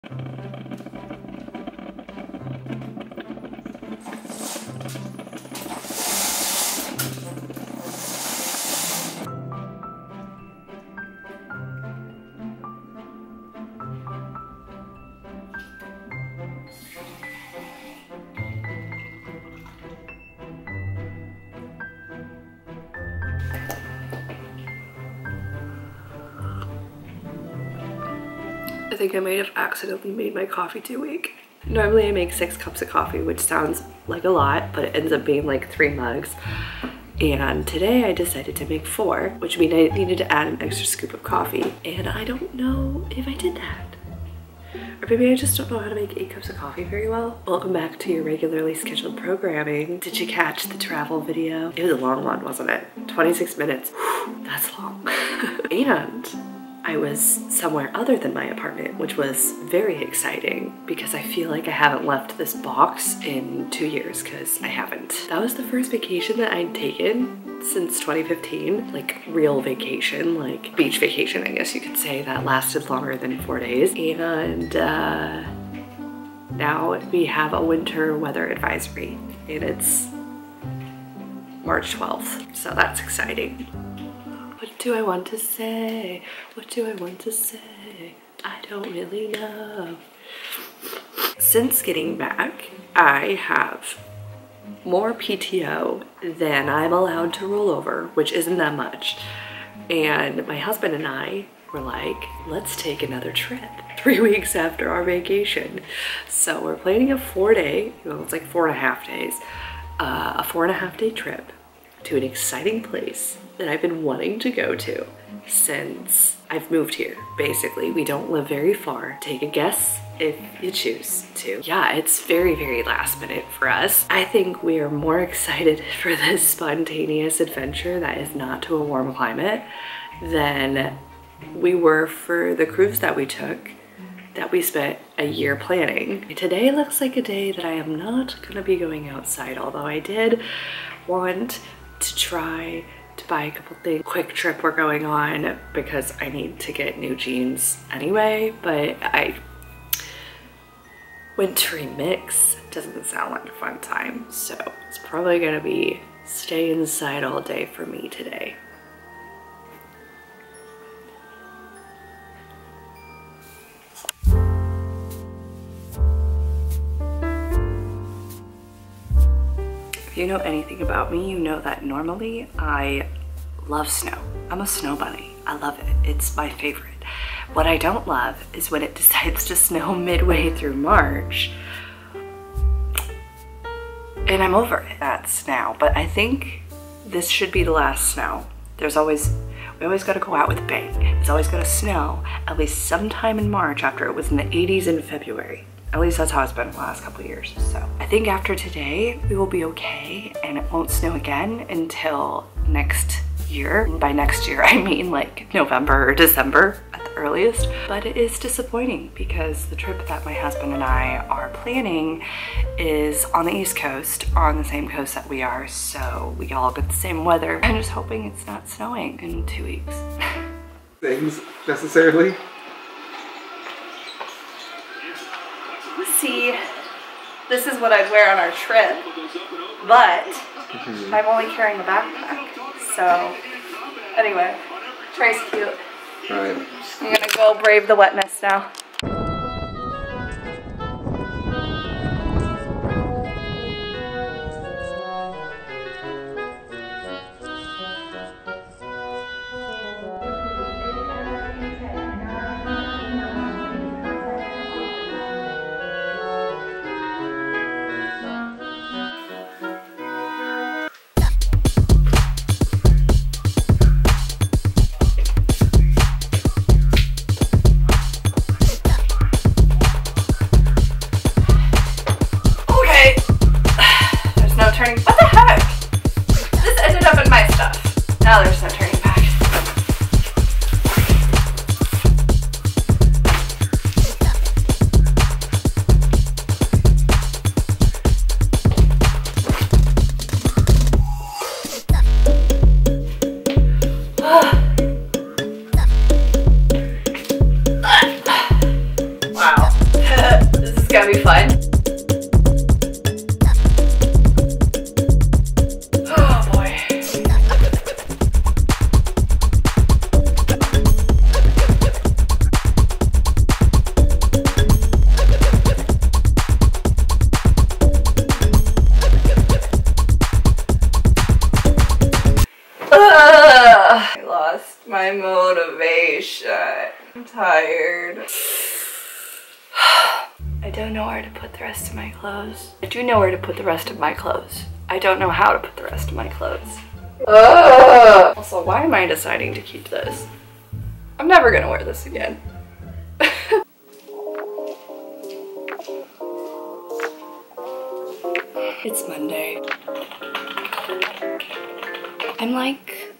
I think I might have accidentally made my coffee too weak. Normally I make 6 cups of coffee, which sounds like a lot, but it ends up being like 3 mugs. And today I decided to make 4, which means I needed to add an extra scoop of coffee. And I don't know if I did that. Or maybe I just don't know how to make 8 cups of coffee very well. Welcome back to your regularly scheduled programming. Did you catch the travel video? It was a long one, wasn't it? 26 minutes. Whew, that's long. And I was somewhere other than my apartment, which was very exciting because I feel like I haven't left this box in 2 years, because I haven't. That was the first vacation that I'd taken since 2015, like real vacation, like beach vacation, I guess you could say, that lasted longer than 4 days. And now we have a winter weather advisory and it's March 12th, so that's exciting. What do I want to say? What do I want to say? I don't really know. Since getting back, I have more PTO than I'm allowed to roll over, which isn't that much. And my husband and I were like, let's take another trip 3 weeks after our vacation. So we're planning a 4-day, well, it's like 4.5 days, a 4.5-day trip to an exciting place that I've been wanting to go to since I've moved here. Basically, we don't live very far. Take a guess if you choose to. Yeah, it's very, very last minute for us. I think we are more excited for this spontaneous adventure that is not to a warm climate than we were for the cruise that we took, that we spent a year planning. Today looks like a day that I am not gonna be going outside, although I did want to try to buy a couple things. Quick trip we're going on because I need to get new jeans anyway, but wintry mix doesn't sound like a fun time, so it's probably gonna be stay inside all day for me today. If you know anything about me, you know that normally I love snow. I'm a snow bunny. I love it. It's my favorite. What I don't love is when it decides to snow midway through March. And I'm over it. That's now. But I think this should be the last snow. We always gotta go out with a bang. It's always gonna snow at least sometime in March after it was in the 80s in February. At least that's how it's been the last couple of years. So I think after today, we will be okay and it won't snow again until next year. And by next year, I mean like November or December at the earliest. But it is disappointing because the trip that my husband and I are planning is on the East Coast, on the same coast that we are. So we all get the same weather. I'm just hoping it's not snowing in 2 weeks. Things necessarily. See, this is what I'd wear on our trip, but I'm only carrying a backpack. So anyway, Trey's cute. Right. I'm gonna go brave the wetness now. gonna be fun. Oh boy. I lost my motivation. I'm tired. I don't know where to put the rest of my clothes. I do know where to put the rest of my clothes. I don't know how to put the rest of my clothes. Also, why am I deciding to keep this? I'm never gonna wear this again. It's Monday. I'm like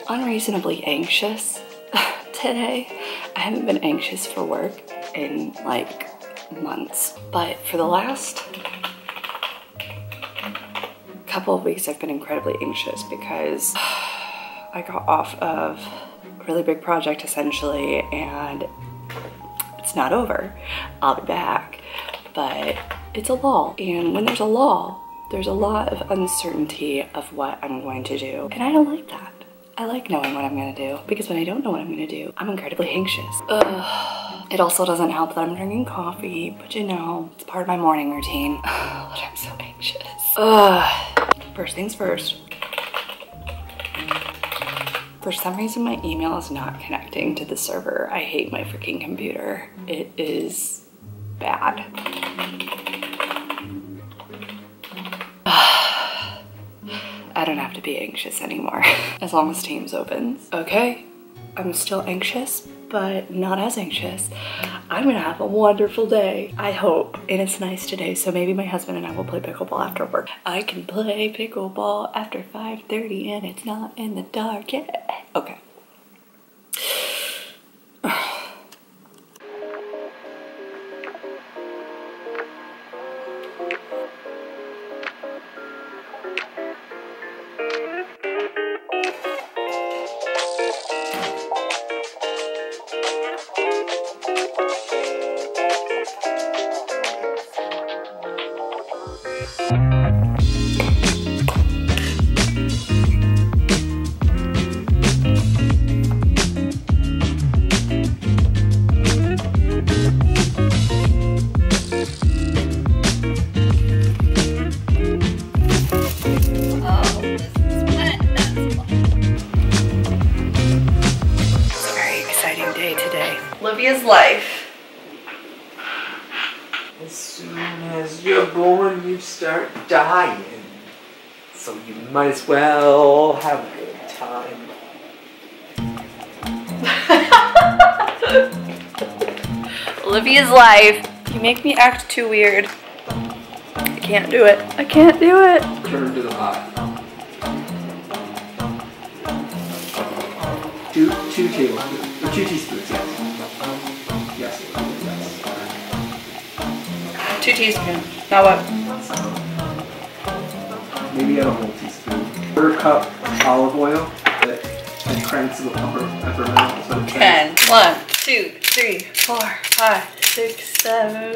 unreasonably anxious today. I haven't been anxious for work in like months, but for the last couple of weeks I've been incredibly anxious because I got off of a really big project essentially, and it's not over. I'll be back, but it's a lull, and when there's a lull, there's a lot of uncertainty of what I'm going to do, and I don't like that. I like knowing what I'm gonna do, because when I don't know what I'm gonna do, I'm incredibly anxious. It also doesn't help that I'm drinking coffee, but you know, it's part of my morning routine. But I'm so anxious. First things first. For some reason, my email is not connecting to the server. I hate my freaking computer. It is bad. I don't have to be anxious anymore as long as Teams opens. Okay, I'm still anxious, but not as anxious. I'm gonna have a wonderful day, I hope. And it's nice today, so maybe my husband and I will play pickleball after work. I can play pickleball after 5:30 and it's not in the dark yet. Okay. Olivia's life. As soon as you're born, you start dying. So you might as well have a good time. Olivia's life. You make me act too weird. I can't do it. I can't do it. Turn to the pot. Two tablespoons, or 2 teaspoons, yes. Yes, yes. 2 teaspoons. Now what? Maybe add a whole teaspoon. 1/4 cup olive oil and cranks of a peppermint. That's what I'm saying. 10. 1, 2, 3, 4, 5, 6, 7,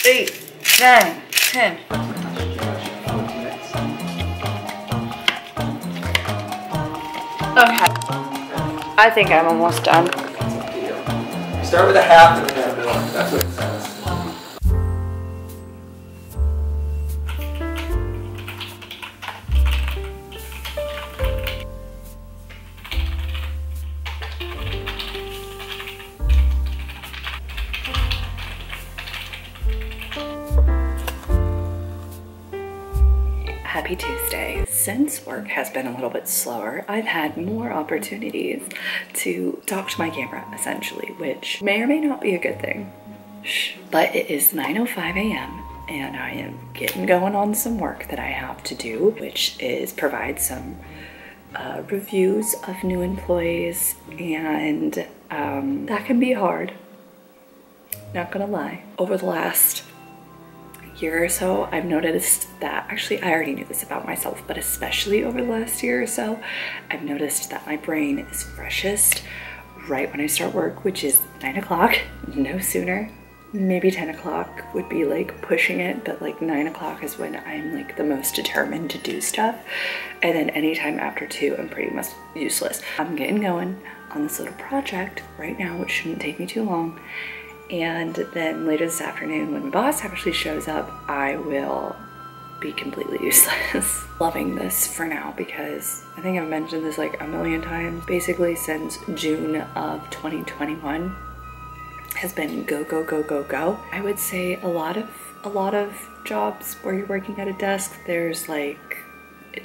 8, 9, 10. Okay. I think I'm almost done. Start with a half and then a middle. That's what it says. Happy Tuesday. Since work has been a little bit slower, I've had more opportunities to talk to my camera, essentially, which may or may not be a good thing. But it is 9:05 a.m. and I am getting going on some work that I have to do, which is provide some reviews of new employees, and that can be hard, not gonna lie. Over the last year or so, I've noticed that, actually I already knew this about myself, but especially over the last year or so, I've noticed that my brain is freshest right when I start work, which is 9 o'clock, no sooner. Maybe 10 o'clock would be like pushing it, but like 9 o'clock is when I'm like the most determined to do stuff. And then anytime after 2, I'm pretty much useless. I'm getting going on this little project right now, which shouldn't take me too long. And then later this afternoon, when my boss actually shows up, I will be completely useless. Loving this for now because I think I've mentioned this like a million times. Basically since June of 2021 has been go, go, go, go, go. I would say a lot of jobs where you're working at a desk, there's like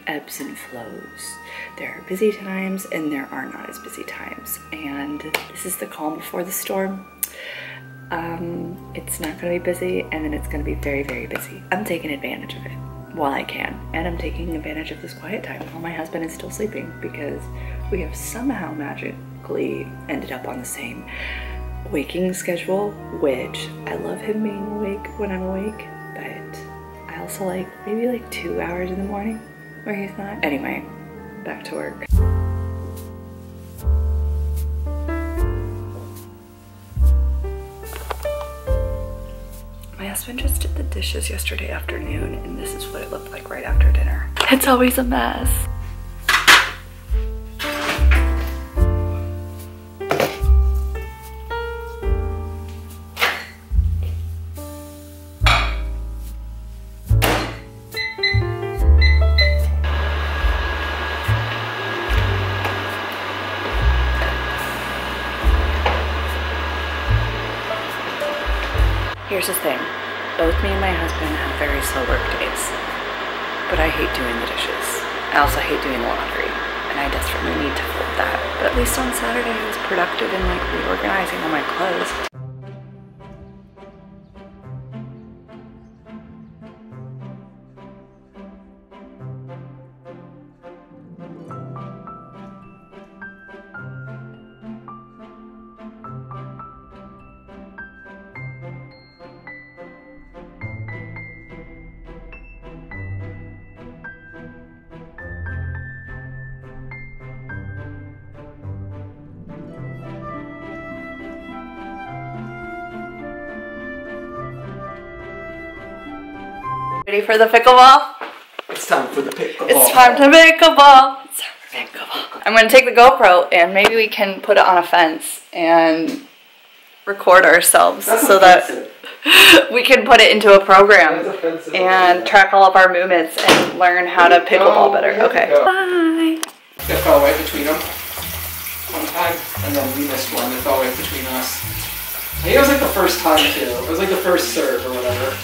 ebbs and flows. There are busy times and there are not as busy times. And this is the calm before the storm. It's not gonna be busy and then it's gonna be very, very busy. I'm taking advantage of it while I can. And I'm taking advantage of this quiet time while my husband is still sleeping because we have somehow magically ended up on the same waking schedule, which I love him being awake when I'm awake, but I also like maybe like 2 hours in the morning where he's not. Anyway, back to work. My husband just did the dishes yesterday afternoon and this is what it looked like right after dinner. It's always a mess. Here's the thing, both me and my husband have very slow work days, but I hate doing the dishes. I also hate doing the laundry, and I desperately need to fold that. But at least on Saturday I was productive in like reorganizing all my clothes. Ready for the pickleball? It's time for the pickleball. It's time to pickleball. It's time for pickleball. I'm gonna take the GoPro and maybe we can put it on a fence and record ourselves so that we can put it into a program and track all of our movements and learn how to pickleball better. Okay. Bye. It fell right between them one time, and then we missed one that fell right between us. I think it was like the first time too. It was like the first serve or whatever.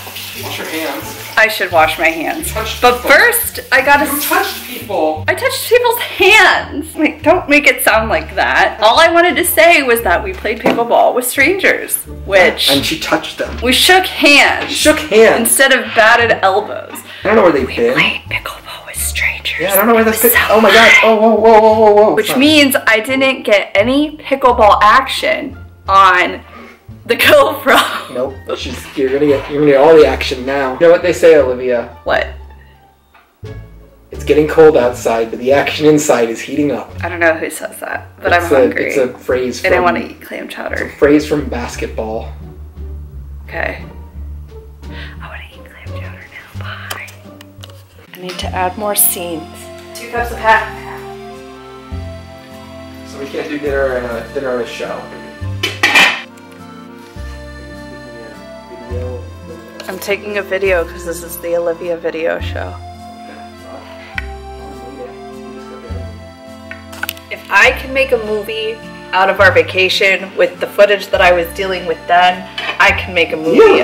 Wash your hands. I should wash my hands. But first, I gotta. You touched people. I touched people's hands. Like, don't make it sound like that. All I wanted to say was that we played pickleball with strangers, which. And she touched them. We shook hands. Shook hands. Instead of batted elbows. I don't know where they've been. We played pickleball with strangers. Yeah, I don't know where that's. Oh my fun. god. Oh, whoa, whoa, whoa, whoa, whoa. Which means I didn't get any pickleball action on the GoPro. Nope. You're gonna get all the action now. You know what they say, Olivia? What? It's getting cold outside, but the action inside is heating up. I don't know who says that, but I'm hungry. It's a phrase from... And I want to eat clam chowder. It's a phrase from basketball. Okay. I want to eat clam chowder now. Bye. I need to add more scenes. 2 cups of half. So we can't do dinner and a show. I'm taking a video because this is the Olivia video show. If I can make a movie out of our vacation with the footage that I was dealing with then, I can make a movie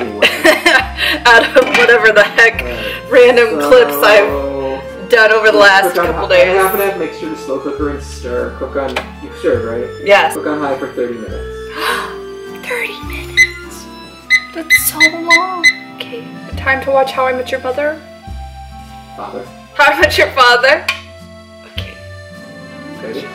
out of whatever the heck random clips I've done over the last couple days. Make sure to slow cooker and stir. Cook on, you stirred, right? Yes. Cook on high for 30 minutes. 30 minutes? That's so long. Okay, time to watch How I Met Your Mother. Father. How I Met Your Father. Okay. Ready?